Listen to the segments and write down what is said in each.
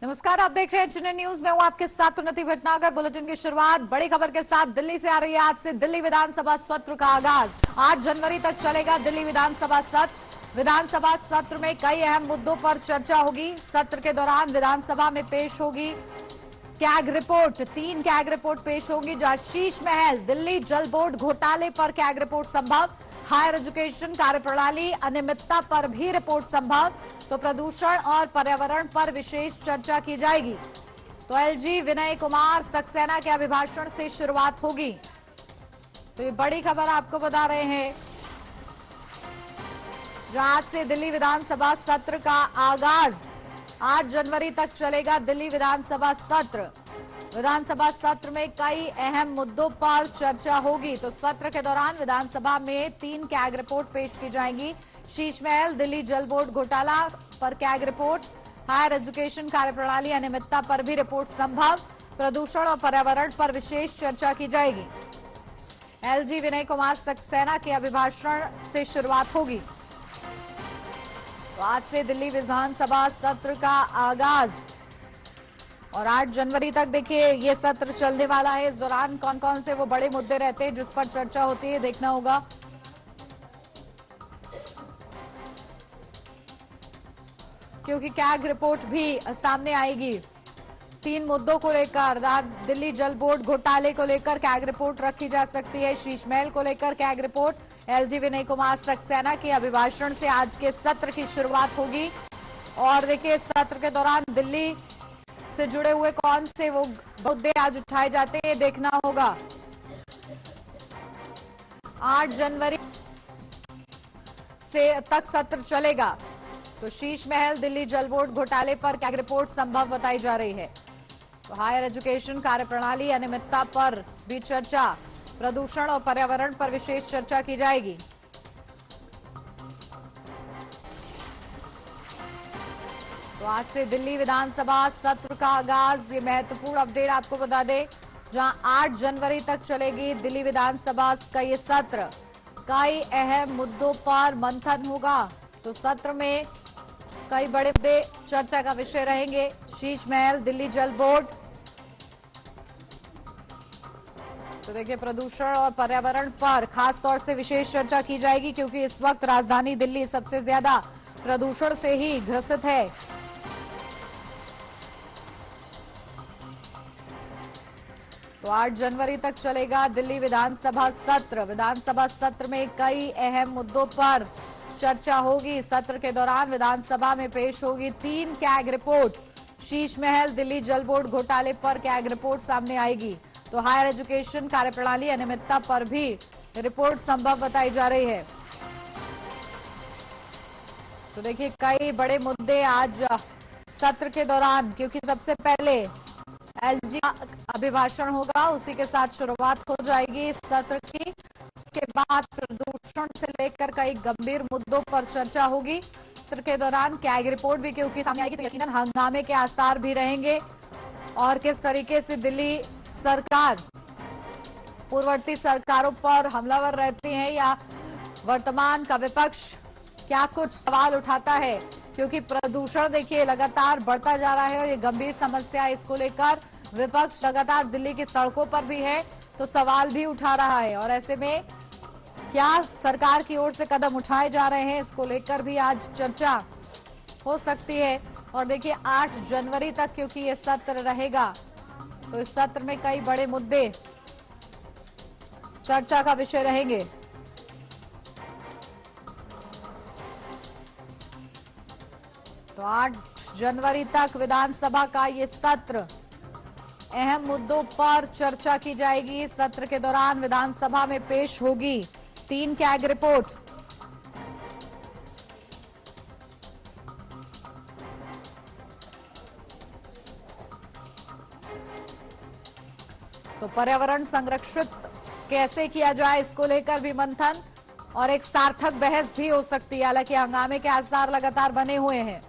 नमस्कार, आप देख रहे हैं चैनल न्यूज। मैं हूं आपके साथ उन्नति भटनागर। बुलेटिन की शुरुआत बड़ी खबर के साथ दिल्ली से आ रही है। आज से दिल्ली विधानसभा सत्र का आगाज 8 जनवरी तक चलेगा। दिल्ली विधानसभा सत्र। विधानसभा सत्र में कई अहम मुद्दों पर चर्चा होगी। सत्र के दौरान विधानसभा में पेश होगी कैग रिपोर्ट। 3 कैग रिपोर्ट पेश होंगी, जहां शीश महल दिल्ली जल बोर्ड घोटाले पर कैग रिपोर्ट संभव, हायर एजुकेशन कार्यप्रणाली अनियमितता पर भी रिपोर्ट संभव, तो प्रदूषण और पर्यावरण पर विशेष चर्चा की जाएगी। तो एलजी विनय कुमार सक्सेना के अभिभाषण से शुरुआत होगी। तो ये बड़ी खबर आपको बता रहे हैं, जहां आज से दिल्ली विधानसभा सत्र का आगाज 8 जनवरी तक चलेगा। दिल्ली विधानसभा सत्र। विधानसभा सत्र में कई अहम मुद्दों पर चर्चा होगी। तो सत्र के दौरान विधानसभा में 3 कैग रिपोर्ट पेश की जाएंगी। शीश महल दिल्ली जल बोर्ड घोटाला पर कैग रिपोर्ट, हायर एजुकेशन कार्यप्रणाली अनियमितता पर भी रिपोर्ट संभव, प्रदूषण और पर्यावरण पर विशेष चर्चा की जाएगी। एलजी विनय कुमार सक्सेना के अभिभाषण से शुरुआत होगी। तो आज से दिल्ली विधानसभा सत्र का आगाज और 8 जनवरी तक देखिए ये सत्र चलने वाला है। इस दौरान कौन कौन से वो बड़े मुद्दे रहते हैं जिस पर चर्चा होती है, देखना होगा। क्योंकि कैग रिपोर्ट भी सामने आएगी। 3 मुद्दों को लेकर दिल्ली जल बोर्ड घोटाले को लेकर कैग रिपोर्ट रखी जा सकती है। शीश महल को लेकर CAG report, LG Vinay Kumar Saxena के अभिभाषण से आज के सत्र की शुरुआत होगी। और देखिए सत्र के दौरान दिल्ली से जुड़े हुए कौन से वो मुद्दे आज उठाए जाते हैं, देखना होगा। 8 जनवरी से तक सत्र चलेगा। तो शीश महल दिल्ली जल बोर्ड घोटाले पर कैग रिपोर्ट संभव बताई जा रही है। तो हायर एजुकेशन कार्यप्रणाली अनियमितता पर भी चर्चा, प्रदूषण और पर्यावरण पर विशेष चर्चा की जाएगी। तो आज से दिल्ली विधानसभा सत्र का आगाज। ये महत्वपूर्ण अपडेट आपको बता दें, जहां 8 जनवरी तक चलेगी दिल्ली विधानसभा का ये सत्र। कई अहम मुद्दों पर मंथन होगा। तो सत्र में कई बड़े मुद्दे चर्चा का विषय रहेंगे। शीश महल दिल्ली जल बोर्ड, तो देखिए प्रदूषण और पर्यावरण पर खास तौर से विशेष चर्चा की जाएगी, क्योंकि इस वक्त राजधानी दिल्ली सबसे ज्यादा प्रदूषण से ही ग्रसित है। तो 8 जनवरी तक चलेगा दिल्ली विधानसभा सत्र। विधानसभा सत्र में कई अहम मुद्दों पर चर्चा होगी। सत्र के दौरान विधानसभा में पेश होगी 3 कैग रिपोर्ट। शीश महल दिल्ली जल बोर्ड घोटाले पर कैग रिपोर्ट सामने आएगी। तो हायर एजुकेशन कार्यप्रणाली अनियमितता पर भी रिपोर्ट संभव बताई जा रही है। तो देखिए कई बड़े मुद्दे आज सत्र के दौरान, क्योंकि सबसे पहले एलजी अभिभाषण होगा, उसी के साथ शुरुआत हो जाएगी इस सत्र की। इसके बाद प्रदूषण से लेकर कई गंभीर मुद्दों पर चर्चा होगी। सत्र के दौरान कैग रिपोर्ट भी क्योंकि सामने आएगी, तो यकीनन हंगामे के आसार भी रहेंगे। और किस तरीके से दिल्ली सरकार पूर्ववर्ती सरकारों पर हमलावर रहती है, या वर्तमान का विपक्ष क्या कुछ सवाल उठाता है, क्योंकि प्रदूषण देखिए लगातार बढ़ता जा रहा है और ये गंभीर समस्या है। इसको लेकर विपक्ष लगातार दिल्ली की सड़कों पर भी है, तो सवाल भी उठा रहा है। और ऐसे में क्या सरकार की ओर से कदम उठाए जा रहे हैं, इसको लेकर भी आज चर्चा हो सकती है। और देखिए 8 जनवरी तक क्योंकि ये सत्र रहेगा, तो इस सत्र में कई बड़े मुद्दे चर्चा का विषय रहेंगे। तो 8 जनवरी तक विधानसभा का ये सत्र, अहम मुद्दों पर चर्चा की जाएगी। सत्र के दौरान विधानसभा में पेश होगी 3 कैग रिपोर्ट। तो पर्यावरण संरक्षित कैसे किया जाए, इसको लेकर भी मंथन और एक सार्थक बहस भी हो सकती है। हालांकि हंगामे के आसार लगातार बने हुए हैं,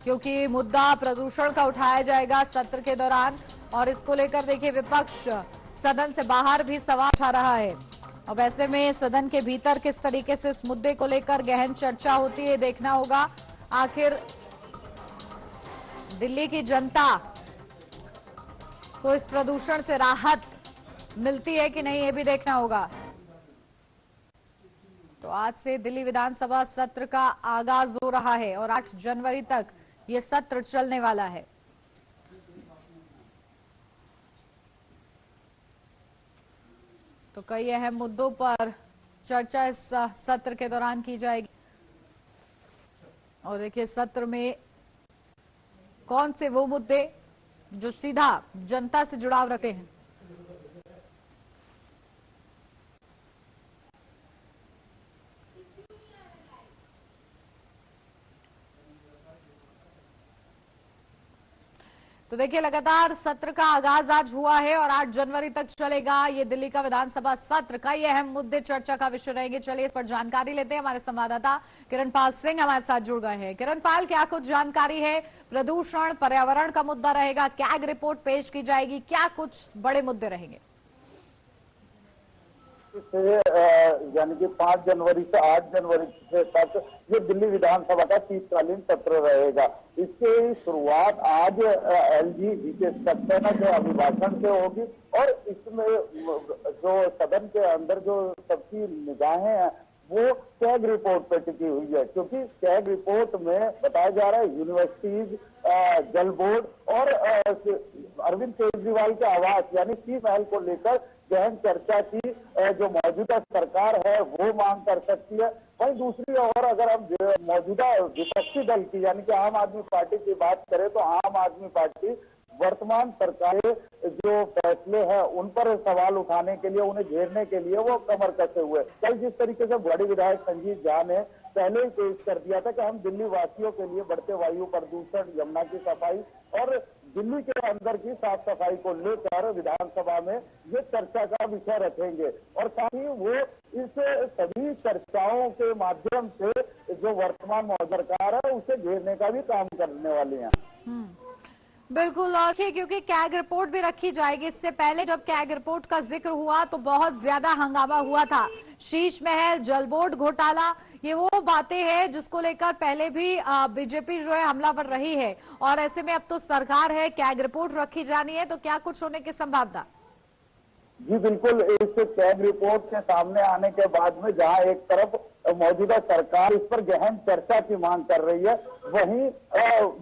क्योंकि मुद्दा प्रदूषण का उठाया जाएगा सत्र के दौरान। और इसको लेकर देखिए विपक्ष सदन से बाहर भी सवाल उठा रहा है। और वैसे में सदन के भीतर किस तरीके से इस मुद्दे को लेकर गहन चर्चा होती है, देखना होगा। आखिर दिल्ली की जनता को इस प्रदूषण से राहत मिलती है कि नहीं, ये भी देखना होगा। तो आज से दिल्ली विधानसभा सत्र का आगाज हो रहा है और 8 जनवरी तक ये सत्र चलने वाला है। तो कई अहम मुद्दों पर चर्चा इस सत्र के दौरान की जाएगी और देखिए सत्र में कौन से वो मुद्दे जो सीधा जनता से जुड़ाव रखते हैं। तो देखिए लगातार सत्र का आगाज आज हुआ है और 8 जनवरी तक चलेगा ये दिल्ली का विधानसभा सत्र। कई अहम मुद्दे चर्चा का विषय रहेंगे। चलिए इस पर जानकारी लेते हैं। हमारे संवाददाता किरणपाल सिंह हमारे साथ जुड़ गए हैं। किरणपाल, क्या कुछ जानकारी है? प्रदूषण, पर्यावरण का मुद्दा रहेगा, कैग रिपोर्ट पेश की जाएगी, क्या कुछ बड़े मुद्दे रहेंगे? यानी कि 5 जनवरी से 8 जनवरी तक ये दिल्ली विधानसभा का शीतकालीन सत्र रहेगा। इसकी शुरुआत आज एलजी वीके सक्सेना के अभिभाषण से होगी और इसमें जो सदन के अंदर जो सबकी निगाहें हैं वो कैग रिपोर्ट पर टिकी हुई है, क्योंकि कैग रिपोर्ट में बताया जा रहा है यूनिवर्सिटीज, जल बोर्ड और अरविंद केजरीवाल के आवास यानी सी महल को लेकर गहन चर्चा की जो मौजूदा सरकार है वो मांग कर सकती है। वहीं दूसरी ओर अगर हम मौजूदा विपक्षी दल की यानी कि आम आदमी पार्टी की बात करें तो आम आदमी पार्टी वर्तमान सरकार जो फैसले हैं उन पर सवाल उठाने के लिए, उन्हें घेरने के लिए वो कमर कसे हुए। कल जिस तरीके से बड़े विधायक संजीव झा ने पहले ही पेश कर दिया था कि हम दिल्ली वासियों के लिए बढ़ते वायु प्रदूषण, यमुना की सफाई और दिल्ली के अंदर की साफ सफाई को लेकर विधानसभा में ये चर्चा का विषय रखेंगे और साथ ही वो इस सभी चर्चाओं के माध्यम से जो वर्तमान सरकार है उसे घेरने का भी काम करने वाले हैं। बिल्कुल, और क्योंकि कैग रिपोर्ट भी रखी जाएगी। इससे पहले जब कैग रिपोर्ट का जिक्र हुआ तो बहुत ज्यादा हंगामा हुआ था। शीश महल, जल बोर्ड घोटाला, ये वो बातें हैं जिसको लेकर पहले भी बीजेपी जो है हमलावर रही है और ऐसे में अब तो सरकार है, कैग रिपोर्ट रखी जानी है, तो क्या कुछ होने की संभावना? जी बिल्कुल, इस कैग रिपोर्ट के सामने आने के बाद में जहां एक तरफ मौजूदा सरकार इस पर गहन चर्चा की मांग कर रही है, वहीं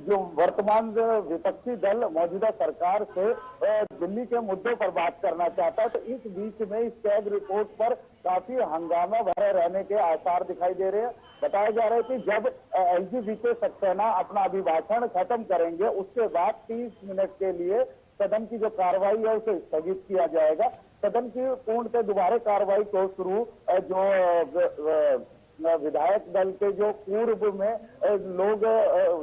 जो वर्तमान विपक्षी दल मौजूदा सरकार से दिल्ली के मुद्दों पर बात करना चाहता है। तो इस बीच में इस कैग रिपोर्ट पर काफी हंगामा भरे रहने के आसार दिखाई दे रहे हैं। बताया जा रहा है कि जब एलजी वीके सक्सेना अपना अभिभाषण खत्म करेंगे उसके बाद 30 मिनट के लिए सदन की जो कार्रवाई है उसे स्थगित किया जाएगा। सदन की पूर्णतः दोबारा कार्रवाई को शुरू जो विधायक दल के जो पूर्व में लोग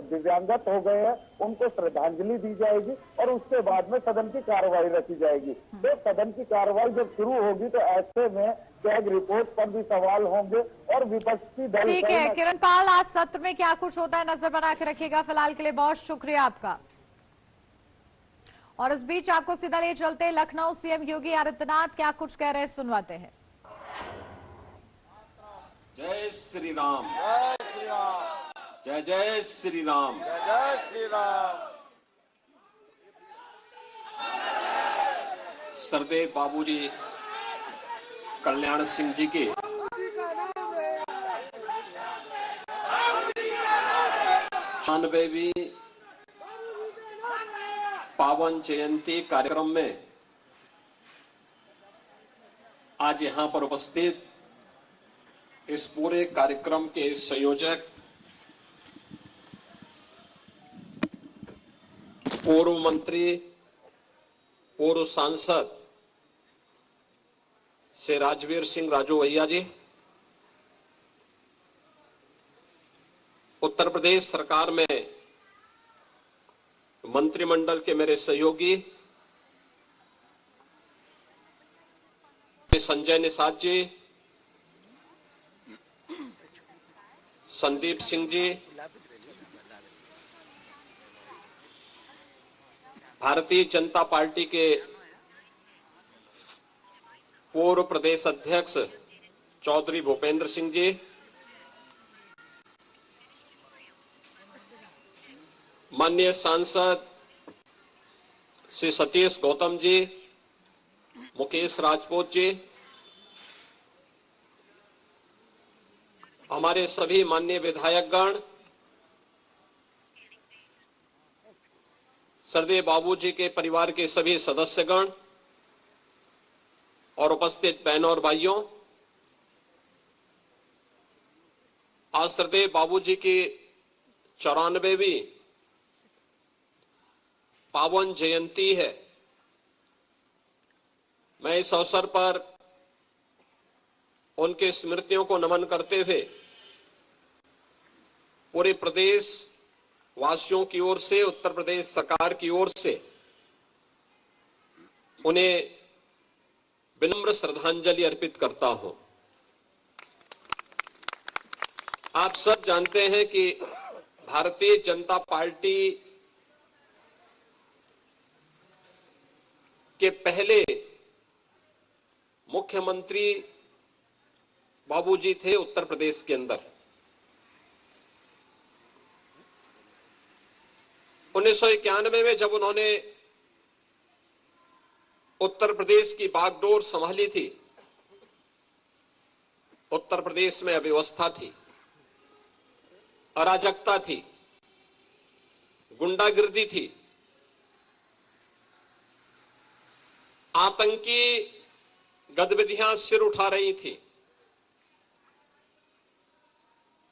दिव्यांगत हो गए हैं उनको श्रद्धांजलि दी जाएगी और उसके बाद में सदन की कार्रवाई रखी जाएगी। तो सदन की कार्रवाई जब शुरू होगी तो ऐसे में कैग रिपोर्ट पर भी सवाल होंगे और विपक्षी दल। ठीक है किरणपाल, आज सत्र में क्या कुछ होता है नजर बना के रखिएगा। फिलहाल के लिए बहुत शुक्रिया आपका। और इस बीच आपको सीधा ले चलते लखनऊ। सीएम योगी आदित्यनाथ क्या कुछ कह रहे हैं, सुनवाते हैं। जय श्री राम, जय श्री राम, जय जय श्री राम, जय जय श्री राम। सरदेव बाबूजी कल्याण सिंह जी की 96वीं पावन जयंती कार्यक्रम में आज यहां पर उपस्थित इस पूरे कार्यक्रम के संयोजक पूर्व मंत्री, पूर्व सांसद श्री राजवीर सिंह राजू भैया जी, उत्तर प्रदेश सरकार में मंत्रिमंडल के मेरे सहयोगी संजय निषाद जी, संदीप सिंह जी, भारतीय जनता पार्टी के पूर्व प्रदेश अध्यक्ष चौधरी भूपेंद्र सिंह जी, माननीय सांसद श्री सतीश गौतम जी, मुकेश राजपूत जी, हमारे सभी माननीय विधायकगण, सरदेव बाबू जी के परिवार के सभी सदस्यगण और उपस्थित बहनों और भाइयों, आज सरदेव बाबू जी की 94वीं पावन जयंती है। मैं इस अवसर पर उनके स्मृतियों को नमन करते हुए पूरे प्रदेश वासियों की ओर से, उत्तर प्रदेश सरकार की ओर से उन्हें विनम्र श्रद्धांजलि अर्पित करता हूं। आप सब जानते हैं कि भारतीय जनता पार्टी के पहले मुख्यमंत्री बाबूजी थे उत्तर प्रदेश के अंदर। 1991 में जब उन्होंने उत्तर प्रदेश की बागडोर संभाली थी, उत्तर प्रदेश में अव्यवस्था थी, अराजकता थी, गुंडागिर्दी थी, आतंकी गतिविधियां सिर उठा रही थी।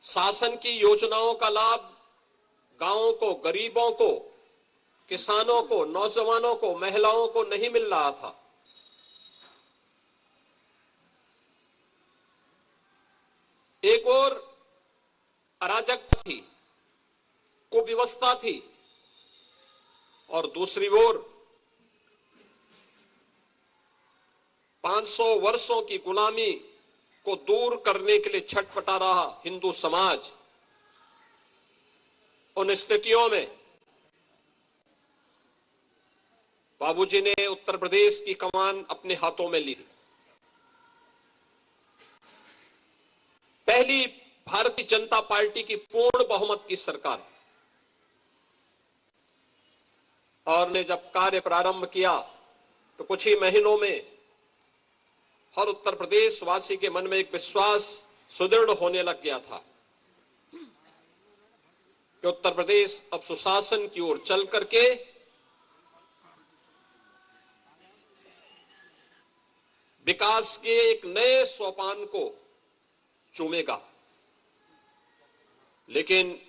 शासन की योजनाओं का लाभ गांवों को, गरीबों को, किसानों को, नौजवानों को, महिलाओं को नहीं मिल रहा था। एक और अराजकता थी, कुव्यवस्था थी, और दूसरी ओर 500 वर्षों की गुलामी को दूर करने के लिए छटपटा रहा हिंदू समाज। उन स्थितियों में बाबूजी ने उत्तर प्रदेश की कमान अपने हाथों में ली। पहली भारतीय जनता पार्टी की पूर्ण बहुमत की सरकार, और ने जब कार्य प्रारंभ किया तो कुछ ही महीनों में हर उत्तर प्रदेश वासी के मन में एक विश्वास सुदृढ़ होने लग गया था कि उत्तर प्रदेश अब सुशासन की ओर चल करके विकास के एक नए सोपान को चूमेगा। लेकिन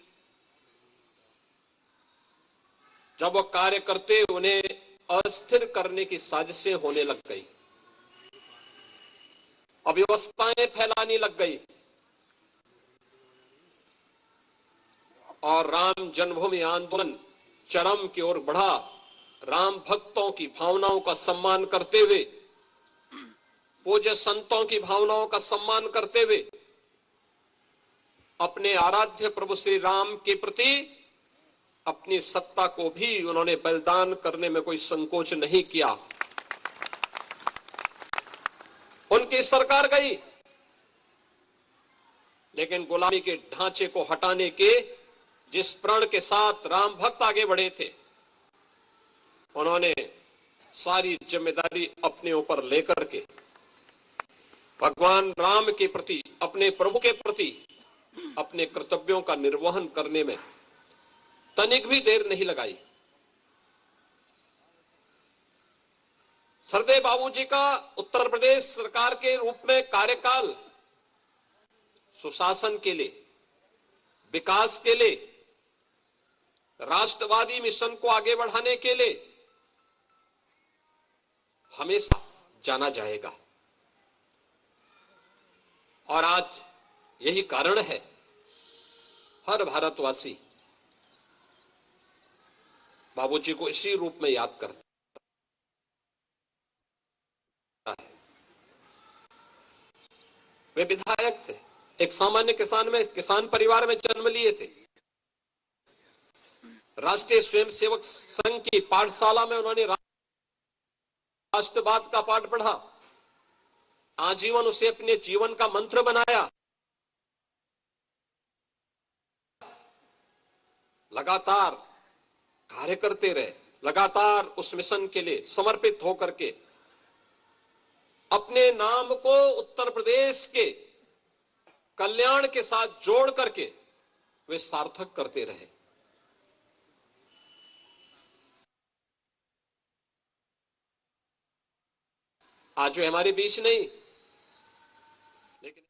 जब वो कार्य करते उन्हें अस्थिर करने की साजिशें होने लग गई, अव्यवस्थाएं फैलाने लग गई, और राम जन्मभूमि आंदोलन चरम की ओर बढ़ा। राम भक्तों की भावनाओं का सम्मान करते हुए, पूज्य संतों की भावनाओं का सम्मान करते हुए, अपने आराध्य प्रभु श्री राम के प्रति अपनी सत्ता को भी उन्होंने बलिदान करने में कोई संकोच नहीं किया। उनकी सरकार गई, लेकिन गुलामी के ढांचे को हटाने के जिस प्रण के साथ राम भक्त आगे बढ़े थे, उन्होंने सारी जिम्मेदारी अपने ऊपर लेकर के भगवान राम के प्रति, अपने प्रभु के प्रति अपने कर्तव्यों का निर्वहन करने में तनिक भी देर नहीं लगाई। सरदेव बाबूजी का उत्तर प्रदेश सरकार के रूप में कार्यकाल सुशासन के लिए, विकास के लिए, राष्ट्रवादी मिशन को आगे बढ़ाने के लिए हमेशा जाना जाएगा। और आज यही कारण है हर भारतवासी बाबूजी को इसी रूप में याद करता है। वे विधायक थे, एक सामान्य किसान परिवार में जन्म लिए थे। राष्ट्रीय स्वयंसेवक संघ की पाठशाला में उन्होंने राष्ट्रवाद का पाठ पढ़ा, आजीवन उसे अपने जीवन का मंत्र बनाया। लगातार कार्य करते रहे, लगातार उस मिशन के लिए समर्पित होकर के अपने नाम को उत्तर प्रदेश के कल्याण के साथ जोड़ करके वे सार्थक करते रहे। आज वे हमारे बीच नहीं, लेकिन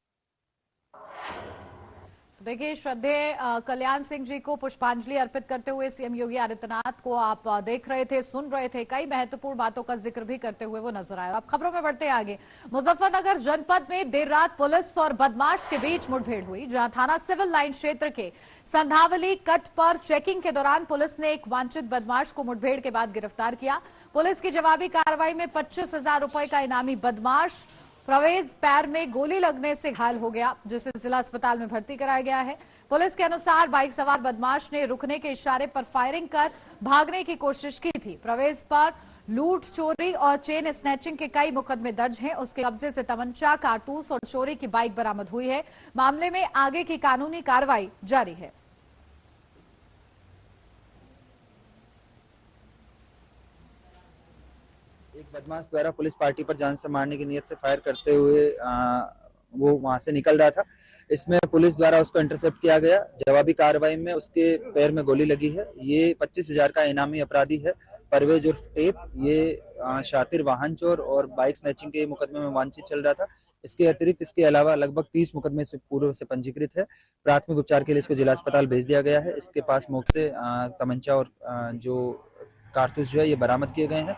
तो देखिए, श्रद्धेय कल्याण सिंह जी को पुष्पांजलि अर्पित करते हुए सीएम योगी आदित्यनाथ को आप देख रहे थे, सुन रहे थे। कई महत्वपूर्ण बातों का जिक्र भी करते हुए वो नजर आए। अब खबरों में बढ़ते आगे। मुजफ्फरनगर जनपद में देर रात पुलिस और बदमाश के बीच मुठभेड़ हुई, जहां थाना सिविल लाइन क्षेत्र के संधावली कट पर चेकिंग के दौरान पुलिस ने एक वांछित बदमाश को मुठभेड़ के बाद गिरफ्तार किया। पुलिस की जवाबी कार्रवाई में 25,000 रुपए का इनामी बदमाश प्रवेश पैर में गोली लगने से घायल हो गया, जिसे जिला अस्पताल में भर्ती कराया गया है। पुलिस के अनुसार बाइक सवार बदमाश ने रुकने के इशारे पर फायरिंग कर भागने की कोशिश की थी। प्रवेश पर लूट, चोरी और चेन स्नैचिंग के कई मुकदमे दर्ज हैं। उसके कब्जे से तमंचा, कारतूस और चोरी की बाइक बरामद हुई है। मामले में आगे की कानूनी कार्रवाई जारी है। एक बदमाश द्वारा पुलिस पार्टी पर जान से मारने की नियत से फायर करते हुए वो वहां से निकल रहा था। इसमें पुलिस द्वारा उसको इंटरसेप्ट किया गया। जवाबी कार्रवाई में उसके पैर में गोली लगी है। ये 25,000 का इनामी अपराधी है परवेज उर्फ टेप। ये शातिर, वाहन चोर और बाइक स्नैचिंग के मुकदमे में वांछित चल रहा था। इसके अतिरिक्त इसके अलावा लगभग 30 मुकदमे से पूर्व से पंजीकृत है। प्राथमिक उपचार के लिए इसको जिला अस्पताल भेज दिया गया है। इसके पास मौके से तमंचा और जो कारतूस जो है ये बरामद किए गए हैं।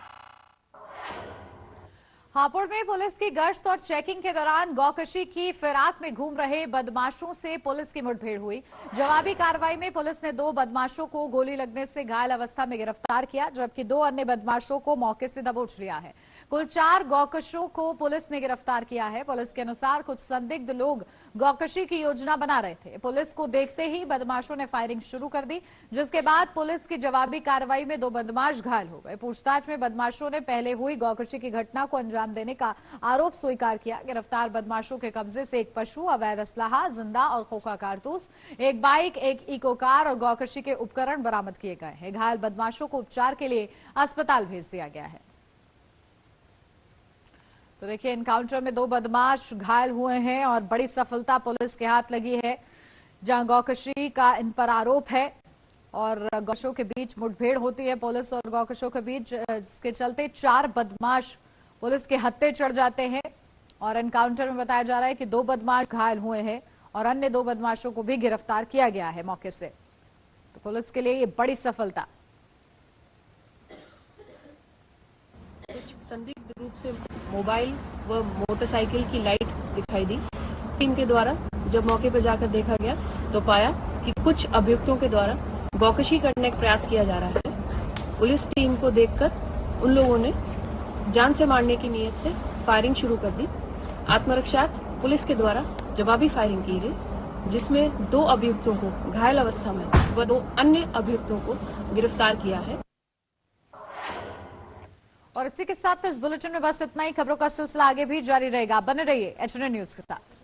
हापुड़ में पुलिस की गश्त और चेकिंग के दौरान गौकशी की फिराक में घूम रहे बदमाशों से पुलिस की मुठभेड़ हुई। जवाबी कार्रवाई में पुलिस ने 2 बदमाशों को गोली लगने से घायल अवस्था में गिरफ्तार किया, जबकि 2 अन्य बदमाशों को मौके से दबोच लिया है। कुल 4 गौकशों को पुलिस ने गिरफ्तार किया है। पुलिस के अनुसार कुछ संदिग्ध लोग गौकशी की योजना बना रहे थे। पुलिस को देखते ही बदमाशों ने फायरिंग शुरू कर दी, जिसके बाद पुलिस की जवाबी कार्रवाई में 2 बदमाश घायल हो गए। पूछताछ में बदमाशों ने पहले हुई गौकशी की घटना को अंजाम देने का आरोप स्वीकार किया। गिरफ्तार बदमाशों के कब्जे से एक पशु, अवैध असलाहा, जिंदा और खोखा कारतूस, एक बाइक, एक इको कार और गौकशी के उपकरण बरामद किए गए हैं। घायल बदमाशों को उपचार के लिए अस्पताल भेज दिया गया है। तो देखिए, एनकाउंटर में 2 बदमाश घायल हुए हैं और बड़ी सफलता पुलिस के हाथ लगी है, जहां गौकशी का इन पर आरोप है और गौकशों के बीच मुठभेड़ होती है पुलिस और गौकशों के बीच, जिसके चलते 4 बदमाश पुलिस के हत्थे चढ़ जाते हैं। और एनकाउंटर में बताया जा रहा है कि 2 बदमाश घायल हुए हैं और अन्य 2 बदमाशों को भी गिरफ्तार किया गया है मौके से। तो पुलिस के लिए ये बड़ी सफलता। कुछ संदिग्ध रूप से मोबाइल व मोटरसाइकिल की लाइट दिखाई दी। टीम के द्वारा जब मौके पर जाकर देखा गया तो पाया कि कुछ अभियुक्तों के द्वारा गौकशी करने का प्रयास किया जा रहा है। पुलिस टीम को देखकर उन लोगों ने जान से मारने की नियत से फायरिंग शुरू कर दी। आत्मरक्षार्थ पुलिस के द्वारा जवाबी फायरिंग की गई, जिसमें 2 अभियुक्तों को घायल अवस्था में व 2 अन्य अभियुक्तों को गिरफ्तार किया है। और इसी के साथ इस बुलेटिन में बस इतना ही। खबरों का सिलसिला आगे भी जारी रहेगा। बने रहिए एचएनएन न्यूज के साथ।